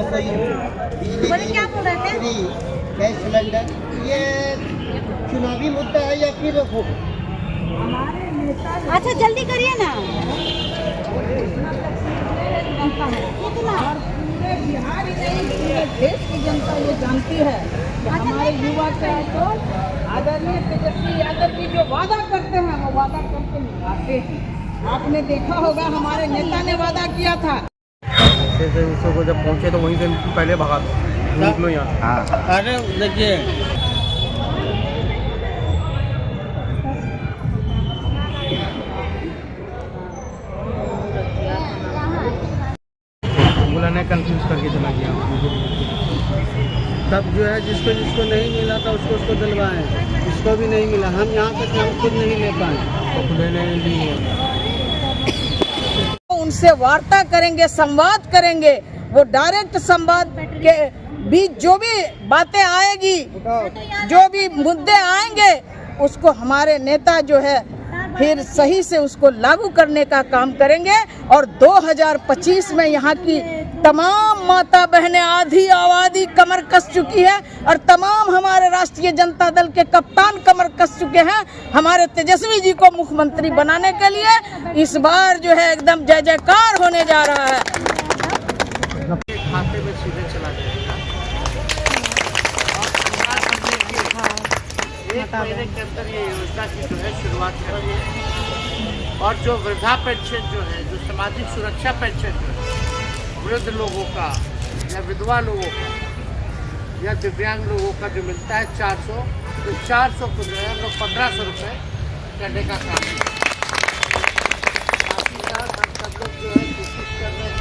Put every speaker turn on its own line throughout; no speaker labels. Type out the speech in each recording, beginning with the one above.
बिजली
क्या बोल रहे थे?
फ्री, गैस सिलेंडर, ये चुनावी मुद्दा है या फिर
अच्छा जल्दी करिए ना।
पूरे बिहार ही नहीं पूरे देश की जनता ये जानती है कि हमारे युवा चाहे तो आदरणीय तेजस्वी यादव जी जो वादा करते हैं वो वादा करके निभाते हैं। आपने देखा होगा हमारे नेता ने वादा किया था।
से को जब पहुंचे तो वहीं से पहले भगा दो, निकलो यहाँ।
अरे देखिए
बुलाने कंफ्यूज करके चला गया।
तब जो है जिसको जिसको नहीं मिला था उसको उसको दिलवाएं, इसको भी नहीं मिला, हम यहाँ तक हम खुद नहीं ले पाए।
उनसे वार्ता करेंगे, संवाद करेंगे, वो डायरेक्ट संवाद के बीच जो भी बातें आएगी, जो भी मुद्दे आएंगे उसको हमारे नेता जो है फिर सही से उसको लागू करने का काम करेंगे। और 2025 में यहाँ की तमाम माता बहनें आधी आबादी कमर कस चुकी है और तमाम हमारे राष्ट्रीय जनता दल के कप्तान कमर कस चुके हैं हमारे तेजस्वी जी को मुख्यमंत्री बनाने के लिए। इस बार जो है एकदम जय जयकार होने जा रहा है।
खाते में सीधे चला जाएगा और 1 महीने के अंदर ये योजना की जो है शुरुआत करेंगे। और जो वृद्धा पेंशन जो है, जो सामाजिक सुरक्षा पेंशन जो है वृद्ध लोगों का या विधवा लोगों का या दिव्यांग लोगों का जो मिलता है 400, तो 400 को जो है हम लोग 1500 रुपये करने का काम है। साथ ही साथ हम सब लोग जो है कोशिश कर रहे हैं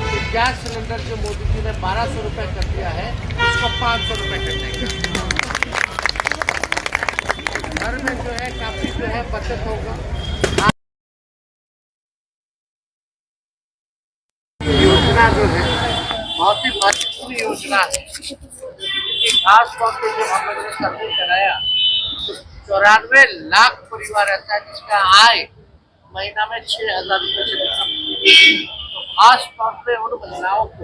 कि गैस सिलेंडर जो मोदी जी ने 1200 रुपये कर दिया है उसको 500 रुपये करने का। घर में जो है काफ़ी जो है बचत होगा। योजना जो है बहुत ही महत्वपूर्ण योजना है। खास तौर पे जो हम लोगों ने सर्वे कराया तो 94 लाख परिवार ऐसा है जिसका आय महीना में 6000 रुपये से कम। तो खास तौर पे उन महिलाओं को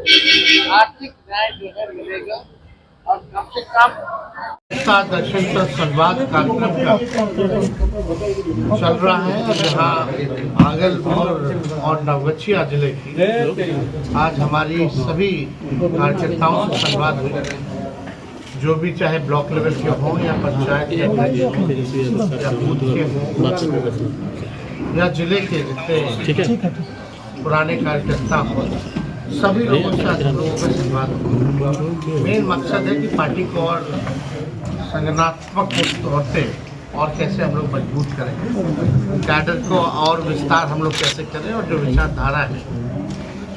आर्थिक न्याय जो है मिलेगा और कम से कम दर्शन पर संवाद कार्यक्रम का चल रहा है। जहाँ भागलपुर और नवगछिया जिले की आज हमारी सभी कार्यकर्ताओं से संवाद हुए, जो भी चाहे ब्लॉक लेवल के हों या पंचायत के या बूथ के हों या जिले के जितने पुराने कार्यकर्ता हों, सभी लोगों से आज हम लोगों का संवाद हुआ। मेन मकसद है कि पार्टी को और संगठनात्मक तौर पे और कैसे हम लोग मजबूत करें, कैडर को और विस्तार हम लोग कैसे करें और जो विचारधारा है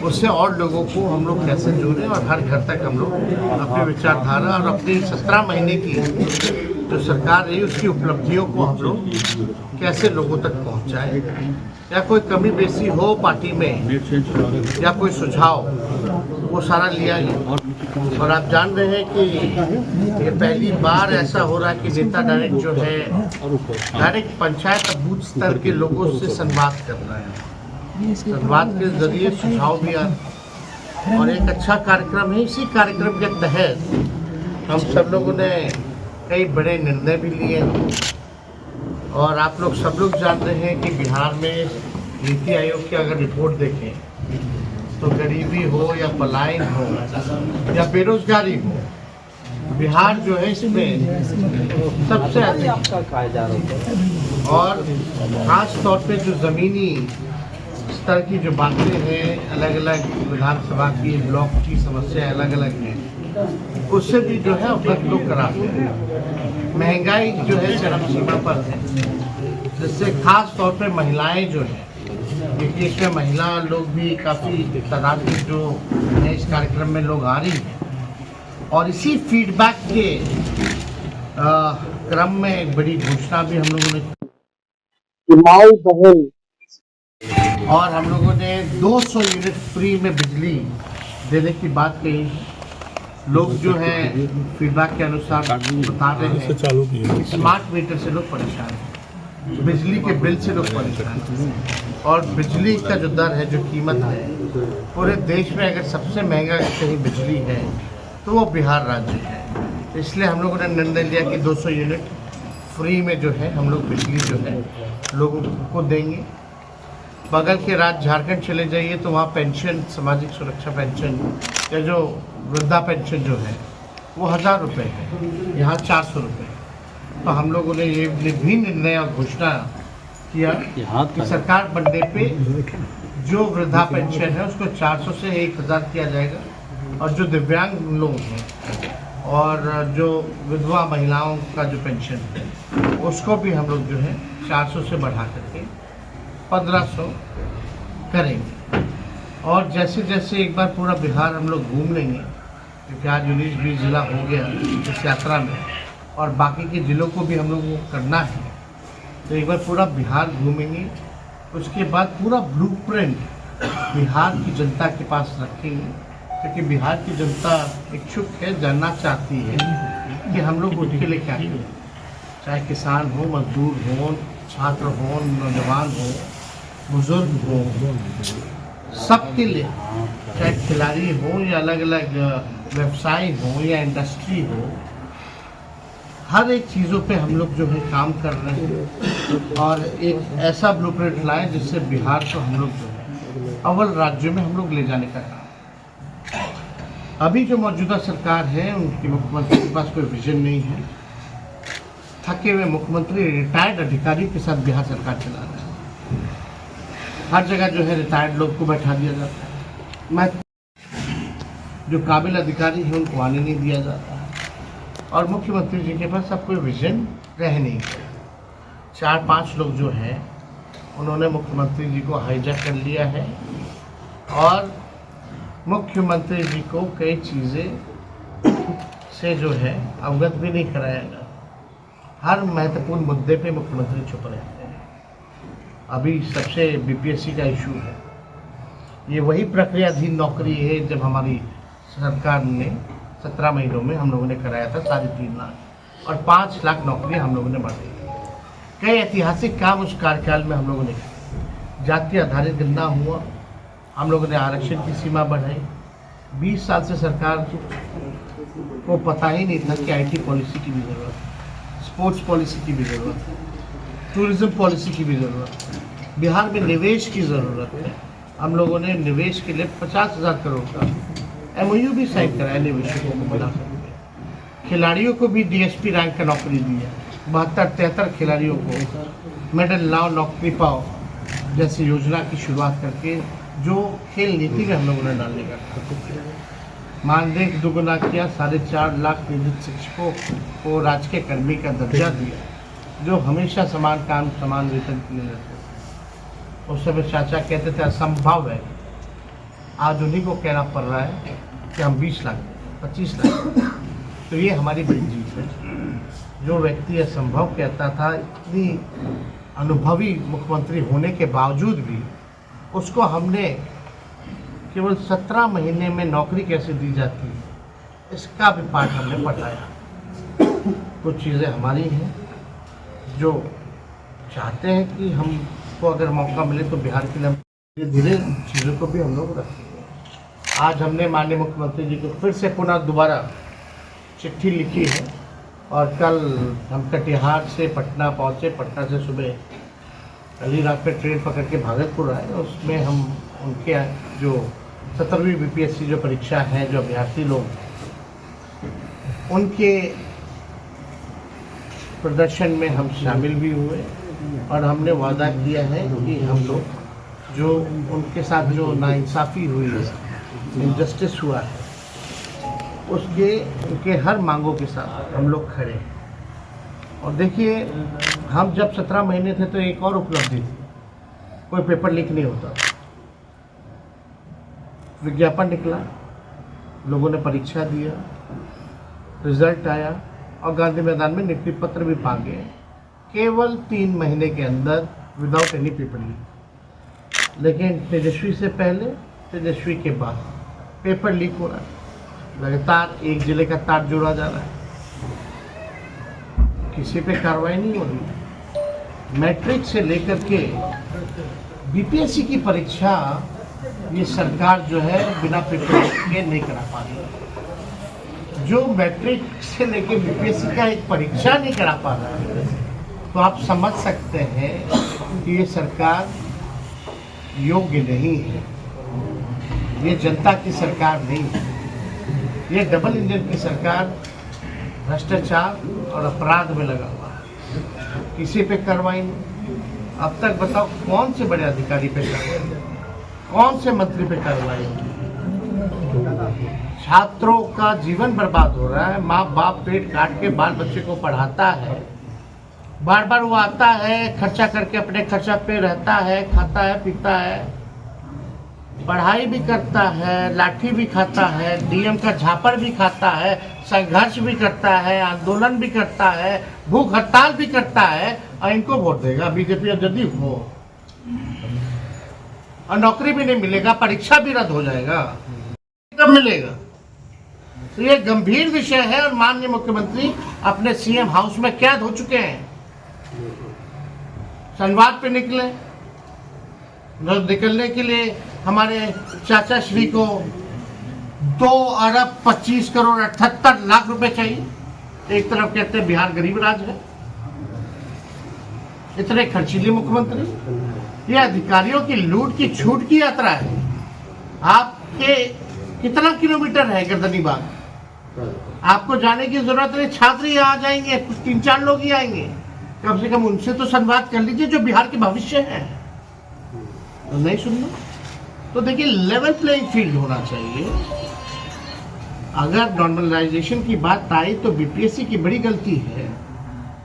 उससे और लोगों को हम लोग कैसे जोड़ें और हर घर तक हम लोग अपनी विचारधारा और अपनी 17 महीने की जो सरकार रही उसकी उपलब्धियों को हम लोग कैसे लोगों तक पहुंचाएं। या कोई कमी बेसी हो पार्टी में या कोई सुझाव, वो सारा लिया ही। और आप जान रहे हैं कि ये पहली बार ऐसा हो रहा है कि नेता डायरेक्ट जो है डायरेक्ट पंचायत बूथ स्तर के लोगों से संवाद कर रहा है। संवाद के जरिए सुझाव भी आ और एक अच्छा कार्यक्रम है। इसी कार्यक्रम के तहत हम सब लोगों ने कई बड़े निर्णय भी लिए और आप लोग सब लोग जान रहे हैं कि बिहार में नीति आयोग की अगर रिपोर्ट देखें तो गरीबी हो या पलायन हो या बेरोजगारी हो, बिहार जो है इसमें सबसे अधिक। और खास तौर पे जो ज़मीनी स्तर की जो बातें हैं, अलग अलग विधानसभा की ब्लॉक की समस्याएं अलग अलग हैं, उससे भी जो है अवगत लोग कराते हैं। महंगाई जो है चरम सीमा पर है, जिससे खास तौर पे महिलाएं जो है, क्योंकि इसमें महिला लोग भी काफ़ी तादाद में जो है इस कार्यक्रम में लोग आ रही हैं। और इसी फीडबैक के क्रम में एक बड़ी घोषणा भी हम लोगों ने माई बहन और हम लोगों ने 200 यूनिट फ्री में बिजली देने की बात कही। लोग जो है फीडबैक के अनुसार बता रहे हैं स्मार्ट मीटर से लोग परेशान हैं, बिजली के बिल से लोग परेशान हैं। और बिजली का जो दर है, जो कीमत है, पूरे देश में अगर सबसे महंगा कहीं बिजली है तो वो बिहार राज्य है। इसलिए हम लोगों ने निर्णय लिया कि 200 यूनिट फ्री में जो है हम लोग बिजली जो है लोगों को देंगे। बगल के राज्य झारखंड चले जाइए तो वहाँ पेंशन, सामाजिक सुरक्षा पेंशन या जो वृद्धा पेंशन जो है वो 1000 रुपये है, यहाँ 400 रुपये। तो हम लोगों ने ये भी निर्णय और घोषणा किया कि सरकार बनने पे जो वृद्धा पेंशन है उसको 400 से 1000 किया जाएगा, और जो दिव्यांग लोग हैं और जो विधवा महिलाओं का जो पेंशन है उसको भी हम लोग जो है 400 से बढ़ा करके 1500 करेंगे। और जैसे जैसे एक बार पूरा बिहार हम लोग घूम लेंगे, क्योंकि आज 19-20 जिला हो गया इस यात्रा में, और बाकी के ज़िलों को भी हम लोग को करना है, तो एक बार पूरा बिहार घूमेंगे। उसके बाद पूरा ब्लूप्रिंट बिहार की जनता के पास रखेंगे, क्योंकि बिहार की जनता इच्छुक है, जानना चाहती है कि हम लोग उनके लिए क्या करें। चाहे किसान हो, मजदूर हो, छात्र हो, नौजवान हो, बुजुर्ग हो, सबके लिए, चाहे खिलाड़ी हो या अलग अलग व्यवसाय हो या इंडस्ट्री हो, हर एक चीज़ों पे हम लोग जो है काम कर रहे हैं। और एक ऐसा ब्लूप्रिंट लाएं जिससे बिहार को हम लोग जो है अव्वल राज्यों में हम लोग ले जाने का काम। अभी जो मौजूदा सरकार है उनकी मुख्यमंत्री के पास कोई विजन नहीं है। थके हुए मुख्यमंत्री रिटायर्ड अधिकारियों के साथ बिहार सरकार चला रहा है। हर जगह जो है रिटायर्ड लोग को बैठा दिया जाता है, मैं जो काबिल अधिकारी हैं उनको आने नहीं दिया जाता है, और मुख्यमंत्री जी के पास अब कोई विजन रह नहीं गया। 4-5 लोग जो हैं उन्होंने मुख्यमंत्री जी को हाईजैक कर लिया है, और मुख्यमंत्री जी को कई चीज़ें से जो है अवगत भी नहीं कराया गया। हर महत्वपूर्ण मुद्दे पे मुख्यमंत्री चुप रहते हैं। अभी सबसे बीपीएससी का इशू है, ये वही प्रक्रियाधीन नौकरी है जब हमारी सरकार ने 17 महीनों में हम लोगों ने कराया था 3.5 लाख, और 5 लाख नौकरी हम लोगों ने बढ़ाई। कई ऐतिहासिक काम उस कार्यकाल में हम लोगों ने किए। जाति आधारित गणना हुआ, हम लोगों ने आरक्षण की सीमा बढ़ाई। 20 साल से सरकार को पता ही नहीं था कि आईटी पॉलिसी की भी ज़रूरत है, स्पोर्ट्स पॉलिसी की भी ज़रूरत है, टूरिज्म पॉलिसी की भी ज़रूरत है, बिहार में निवेश की ज़रूरत है। हम लोगों ने निवेश के लिए 50,000 करोड़ का MOU भी साइन कराया निवेशकों को बना सकते। खिलाड़ियों को भी DSP रैंक का नौकरी दी है। 72-73 खिलाड़ियों को मेडल लाओ नौकरी पाओ जैसी योजना की शुरुआत करके जो खेल नीति में हम लोगों ने डालने का मानदेय दुगुना किया। 4.5 लाख नियोजित शिक्षकों को राजकीय कर्मी का दर्जा दिया, जो हमेशा समान काम समान वेतन के लिए रहते थे। उस समय चाचा कहते थे असंभव है, आज उन्हीं को कहना पड़ रहा है कि हम 20 लाख 25 लाख। तो ये हमारी बड़ी जीत है। जो व्यक्ति असंभव कहता था, इतनी अनुभवी मुख्यमंत्री होने के बावजूद भी उसको हमने केवल 17 महीने में नौकरी कैसे दी जाती है, इसका भी पाठ हमने पढ़ाया। कुछ चीज़ें हमारी हैं जो चाहते हैं कि हमको अगर मौका मिले तो बिहार के लिए धीरे धीरे चीज़ों को भी हम लोग रखेंगे। आज हमने माननीय मुख्यमंत्री जी को फिर से पुनः दोबारा चिट्ठी लिखी है, और कल हम कटिहार से पटना पहुँचे। पटना से सुबह कल ही रात पे ट्रेन पकड़ के भागलपुर आए। उसमें हम उनके जो 17वीं BPSC जो परीक्षा है, जो अभ्यर्थी लोग, उनके प्रदर्शन में हम शामिल भी हुए, और हमने वादा किया है कि हम लोग जो उनके साथ जो नाइंसाफ़ी हुई है, इनजस्टिस हुआ है, उनके हर मांगों के साथ हम लोग खड़े हैं। और देखिए, हम जब 17 महीने थे तो एक और उपलब्धि थी, कोई पेपर लीक नहीं होता। विज्ञापन निकला, लोगों ने परीक्षा दिया, रिजल्ट आया, और गांधी मैदान में नियुक्ति पत्र भी पा गए, केवल 3 महीने के अंदर, विदाउट एनी पेपर लीक। लेकिन तेजस्वी से पहले, तेजस्वी के बाद पेपर लीक हो रहा है। लगातार एक जिले का तार जोड़ा जा रहा है, किसी पे कार्रवाई नहीं हो रही। मैट्रिक से लेकर के बीपीएससी की परीक्षा ये सरकार जो है बिना पेपर के नहीं करा पा रही। जो मैट्रिक से लेके बीपीएससी का एक परीक्षा नहीं करा पा रहा है, तो आप समझ सकते हैं कि ये सरकार योग्य नहीं है, ये जनता की सरकार नहीं है। ये डबल इंजन की सरकार भ्रष्टाचार और अपराध में लगा हुआ है। किसी पे कार्रवाई नहीं। अब तक बताओ कौन से बड़े अधिकारी पे कार्रवाई, कौन से मंत्री पे कार्रवाई? छात्रों का जीवन बर्बाद हो रहा है। माँ बाप पेट काट के बाल बच्चे को पढ़ाता है, बार बार वो आता है, खर्चा करके अपने खर्चा पे रहता है, खाता है, पीता है, पढ़ाई भी करता है, लाठी भी खाता है, डीएम का झापर भी खाता है, संघर्ष भी करता है, आंदोलन भी करता है, भूख हड़ताल भी करता है, और इनको वोट देगा बीजेपी और जदयू को, और नौकरी भी नहीं मिलेगा, परीक्षा भी रद्द हो जाएगा, कब मिलेगा? तो ये गंभीर विषय है और माननीय मुख्यमंत्री अपने सीएम हाउस में कैद हो चुके हैं। संवाद पे निकले, निकलने के लिए हमारे चाचा श्री को 2,25,78,00,000 रुपए चाहिए। एक तरफ कहते हैं बिहार गरीब राज्य है, इतने खर्चीले मुख्यमंत्री। ये अधिकारियों की लूट की छूट की यात्रा है। आपके कितना किलोमीटर है गर्दनीबाग, आपको जाने की जरूरत नहीं। छात्र ही आ जाएंगे, कुछ 3-4 लोग ही आएंगे, कम से कम उनसे तो संवाद कर लीजिए जो बिहार के भविष्य है। तो नहीं सुनना, तो देखिए लेवल प्लेइंग फील्ड होना चाहिए। अगर नॉर्मलाइजेशन की बात आई तो बीपीएससी की बड़ी गलती है,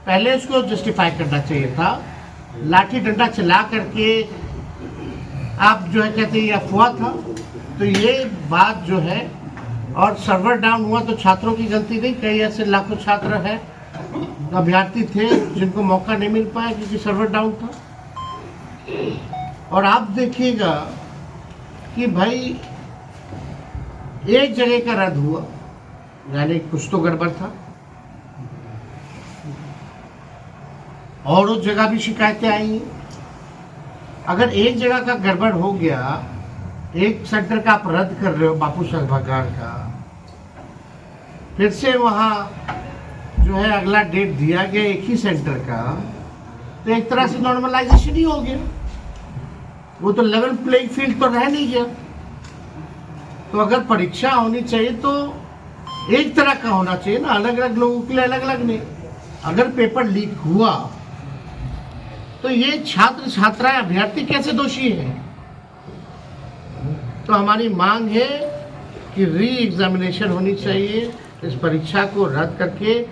पहले इसको जस्टिफाई करना चाहिए था। लाठी डंडा चला करके आप जो है कहते हैं अफवाह था, तो ये बात जो है, और सर्वर डाउन हुआ तो छात्रों की गलती नहीं। कई ऐसे लाखों छात्र हैं, अभ्यर्थी थे जिनको मौका नहीं मिल पाया क्योंकि सर्वर डाउन था। और आप देखिएगा कि भाई एक जगह का रद्द हुआ, यानी कुछ तो गड़बड़ था, और उस जगह भी शिकायतें आई। अगर एक जगह का गड़बड़ हो गया, एक सेंटर का आप रद्द कर रहे हो बापू सभागार का, फिर से वहां जो है अगला डेट दिया गया एक ही सेंटर का, तो एक तरह से नॉर्मलाइजेशन ही हो गया। वो तो लेवल प्लेइंग फील्ड तो रह नहीं गया। तो अगर परीक्षा होनी चाहिए तो एक तरह का होना चाहिए ना, अलग अलग लोगों के लिए अलग अलग नहीं। अगर पेपर लीक हुआ तो ये छात्र छात्राएं अभ्यर्थी कैसे दोषी हैं? तो हमारी मांग है कि री एग्जामिनेशन होनी चाहिए, इस परीक्षा को रद्द करके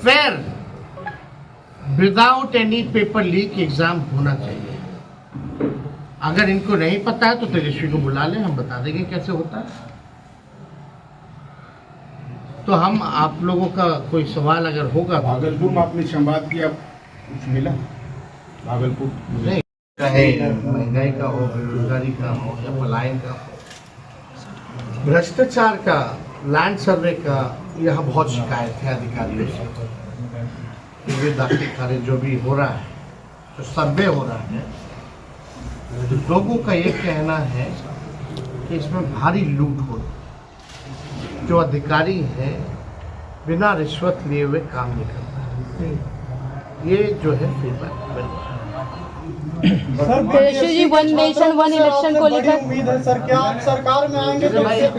fair without any paper leak exam होना चाहिए। अगर इनको नहीं पता है तो तेजस्वी को बुला लें, हम बता देंगे कैसे होता है। तो हम आप लोगों का कोई सवाल अगर होगा।
भागलपुर में आपने संवाद किया, कुछ मिला? भागलपुर
नहीं, चाहे महंगाई का हो, बेरोजगारी का हो, या पलायन का हो, भ्रष्टाचार का, लैंड सर्वे का, यहाँ बहुत शिकायत है अधिकारियों से। ये दाखिल खारिज जो भी हो रहा है, जो सर्वे हो रहा है, लोगों का ये कहना है कि इसमें भारी लूट हो रही। जो अधिकारी है बिना रिश्वत लिए हुए काम नहीं करता है। ये जो है feedback.
Tejashwi ji, one nation one election को लेकर
उम्मीद है सर, क्या आप सरकार में आएंगे?
अरे भाई,
sir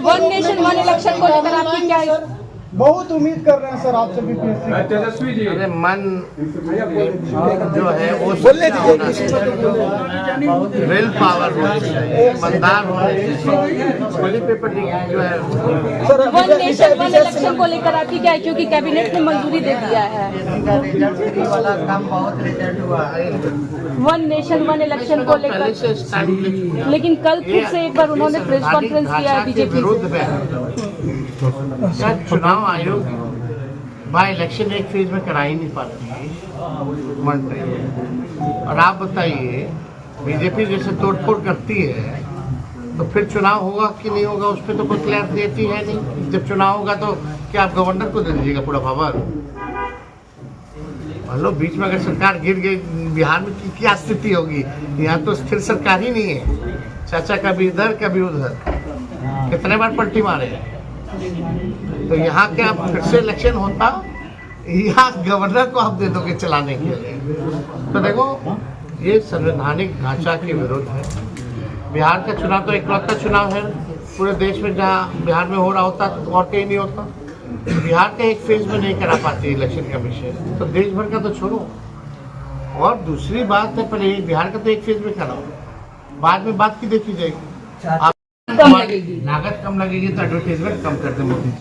one nation one election को लेकर आपकी क्या
बहुत उम्मीद कर रहे हैं सर आपसे बीपीएससी।
तेजस्वी जी,
अरे मन जो है वो विल पावर होनी चाहिए, ईमानदार होने चाहिए। पेपर लीक जो है
वन नेशन वन इलेक्शन को लेकर आपकी क्या है, क्योंकि कैबिनेट ने मंजूरी दे दिया है
वाला काम बहुत रिजल्ट हुआ है।
वन नेशन वन इलेक्शन को लेकर, लेकिन कल फिर से एक बार उन्होंने प्रेस कॉन्फ्रेंस किया है बीजेपी
विरुद्ध में। चुनाव आयोग बाई इलेक्शन एक फेज में करा ही नहीं पाती मन रही। और आप बताइए, बीजेपी जैसे तोड़फोड़ करती है तो फिर चुनाव होगा कि नहीं होगा उस पर तो कोई क्लैरिटी है नहीं। जब चुनाव होगा तो क्या आप गवर्नर को दे दीजिएगा पूरा पावर? मान लो बीच में अगर सरकार गिर गई, बिहार में क्या स्थिति होगी? यहाँ तो स्थिर सरकार ही नहीं है। चाचा कभी इधर कभी उधर, कितने बार पलटी मारे हैं। तो यहाँ क्या फिर से इलेक्शन होता, यहाँ गवर्नर को आप दे दोगे चलाने के लिए? तो देखो, ये संवैधानिक ढांचा के विरुद्ध है। बिहार का चुनाव तो इकलौता चुनाव है पूरे देश में जहाँ बिहार में हो रहा होता तो और कहीं नहीं होता। बिहार के एक फेज में नहीं करा पाती इलेक्शन कमीशन, तो देश भर का तो छोड़ो। और दूसरी बात है, पहले बिहार का तो एक फेज में कराओ, बाद में बात की देखी जाएगी। लागत कम लगेगी तो एडवर्टाइजमेंट कम कर दे मोदी जी।